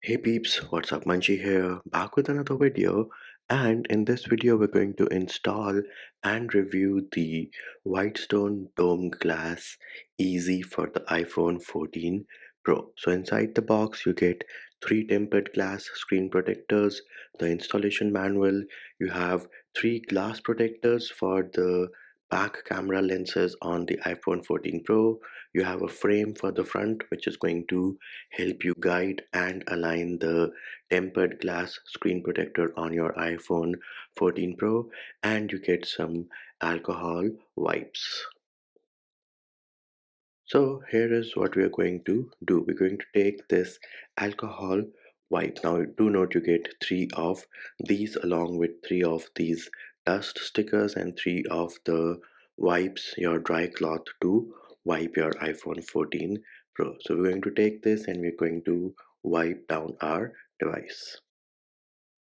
Hey peeps, what's up? Manchi here, back with another video. And in this video, we're going to install and review the WhiteStone DOME Glass EZ for the iPhone 14 Pro. So inside the box, you get three tempered glass screen protectors, the installation manual. You have three glass protectors for the back camera lenses on the iPhone 14 Pro. You have a frame for the front, which is going to help you guide and align the tempered glass screen protector on your iPhone 14 Pro, and you get some alcohol wipes. So here is what we are going to do. We're going to take this alcohol wipe. Now do note you get three of these along with three of these dust stickers and three of the wipes, your dry cloth to wipe your iPhone 14 Pro. So we're going to take this and we're going to wipe down our device.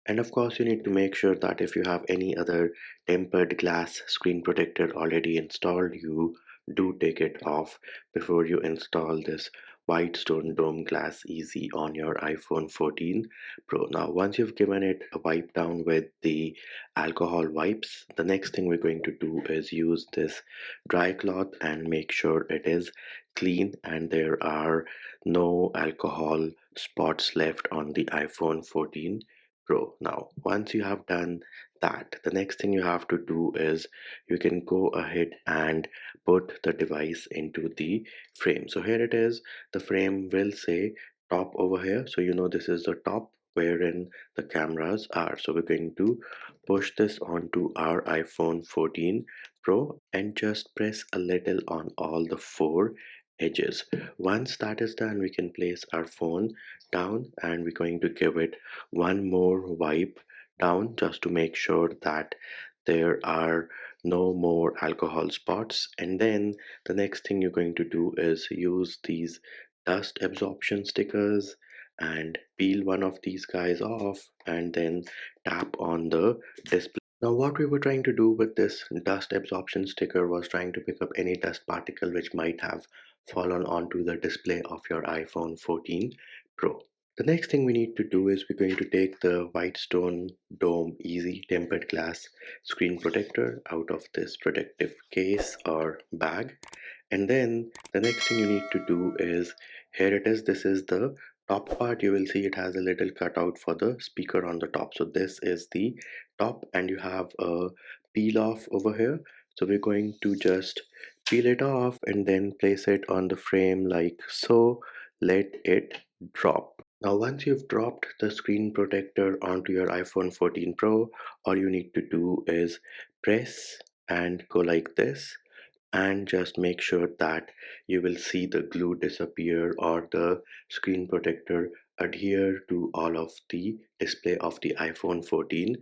And of course, you need to make sure that if you have any other tempered glass screen protector already installed, you do take it off before you install this WhiteStone DOME Glass EZ on your iPhone 14 Pro. Now, once you've given it a wipe down with the alcohol wipes, the next thing we're going to do is use this dry cloth and make sure it is clean and there are no alcohol spots left on the iPhone 14 Pro. Now, once you have done that, the next thing you have to do is you can go ahead and put the device into the frame. So here it is. The frame will say top over here. So you know this is the top wherein the cameras are. So we're going to push this onto our iPhone 14 Pro and just press a little on all the four edges. Once that is done, we can place our phone down and we're going to give it one more wipe down just to make sure that there are no more alcohol spots. And then the next thing you're going to do is use these dust absorption stickers and peel one of these guys off and then tap on the display. Now what we were trying to do with this dust absorption sticker was trying to pick up any dust particle which might have fallen onto the display of your iPhone 14 Pro. The next thing we need to do is we're going to take the WhiteStone DOME EZ tempered glass screen protector out of this protective case or bag. And then the next thing you need to do is, here it is, this is the top part. You will see it has a little cutout for the speaker on the top. So this is the top and you have a peel off over here. So we're going to just peel it off and then place it on the frame like so. Let it drop. Now, once you've dropped the screen protector onto your iPhone 14 Pro, all you need to do is press and go like this and just make sure that you will see the glue disappear or the screen protector adhere to all of the display of the iPhone 14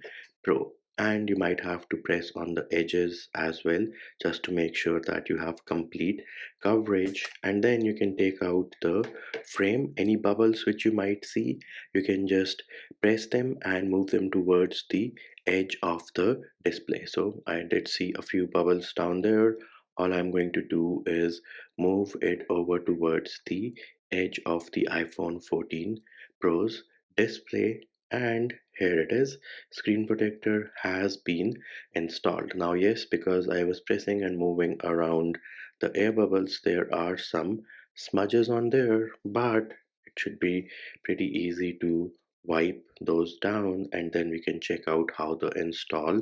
Pro. And you might have to press on the edges as well just to make sure that you have complete coverage. And then you can take out the frame. Any bubbles which you might see, you can just press them and move them towards the edge of the display. So I did see a few bubbles down there. All I'm going to do is move it over towards the edge of the iPhone 14 Pro's display, and here it is. Screen protector has been installed. Now yes, because I was pressing and moving around the air bubbles, there are some smudges on there, but it should be pretty easy to wipe those down and then we can check out how the install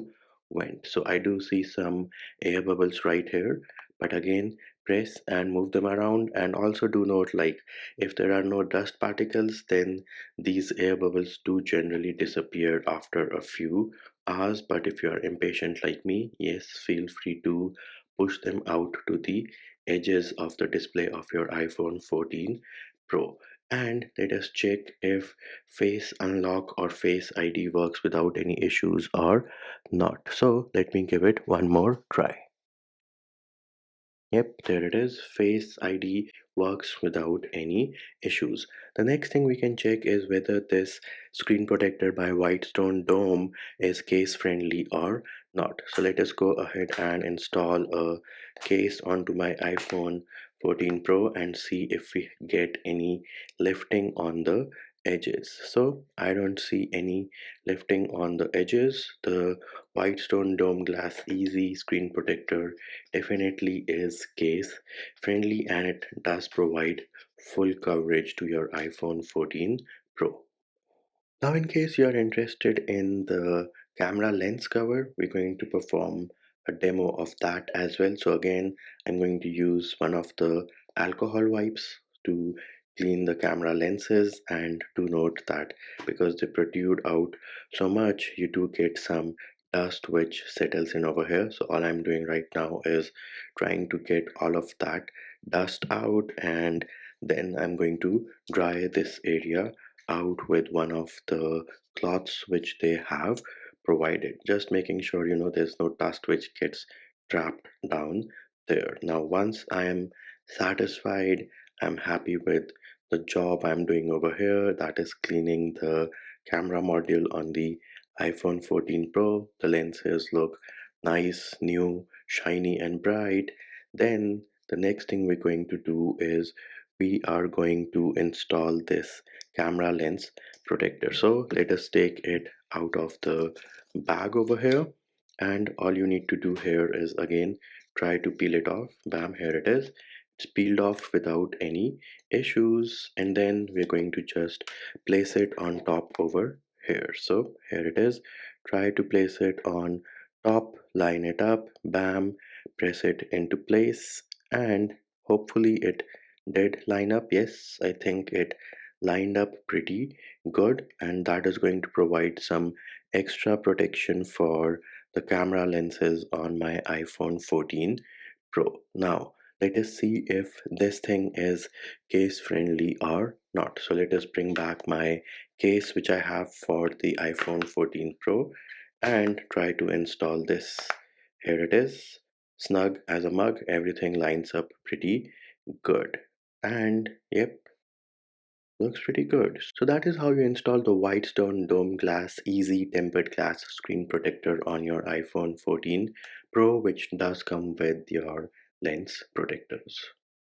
went. So I do see some air bubbles right here, but again press and move them around. And also do note, like, if there are no dust particles, then these air bubbles do generally disappear after a few hours. But if you are impatient like me, yes, feel free to push them out to the edges of the display of your iPhone 14 Pro. And let us check if face unlock or face ID works without any issues or not. So let me give it one more try. Yep, there it is. Face ID works without any issues. The next thing we can check is whether this screen protector by WhiteStone Dome is case friendly or not. So let us go ahead and install a case onto my iPhone 14 Pro and see if we get any lifting on the edges. So I don't see any lifting on the edges. The WhiteStone DOME Glass EZ screen protector definitely is case friendly, and it does provide full coverage to your iPhone 14 Pro. Now, in case you are interested in the camera lens cover, we're going to perform a demo of that as well. So again, I'm going to use one of the alcohol wipes to clean the camera lenses, and do note that because they protrude out so much, you do get some dust which settles in over here. So all I'm doing right now is trying to get all of that dust out, and then I'm going to dry this area out with one of the cloths which they have provided, just making sure there's no dust which gets trapped down there. Now once I am satisfied, I'm happy with the job I'm doing over here, that is cleaning the camera module on the iPhone 14 Pro. The lenses look nice, new, shiny and bright. Then the next thing we're going to do is we are going to install this camera lens protector. So let us take it out of the bag over here, and all you need to do here is again try to peel it off. Bam, here it is. It's peeled off without any issues, and then we're going to just place it on top over here. So here it is. Try to place it on top, line it up, bam, press it into place, and hopefully it did line up. Yes, I think it lined up pretty good, and that is going to provide some extra protection for the camera lenses on my iPhone 14 Pro. Now let us see if this thing is case friendly or not. So let us bring back my case which I have for the iPhone 14 Pro and try to install this. Here it is, snug as a mug, everything lines up pretty good, and yep, looks pretty good. So that is how you install the WhiteStone DOME Glass EZ tempered glass screen protector on your iPhone 14 Pro, which does come with your lens protectors.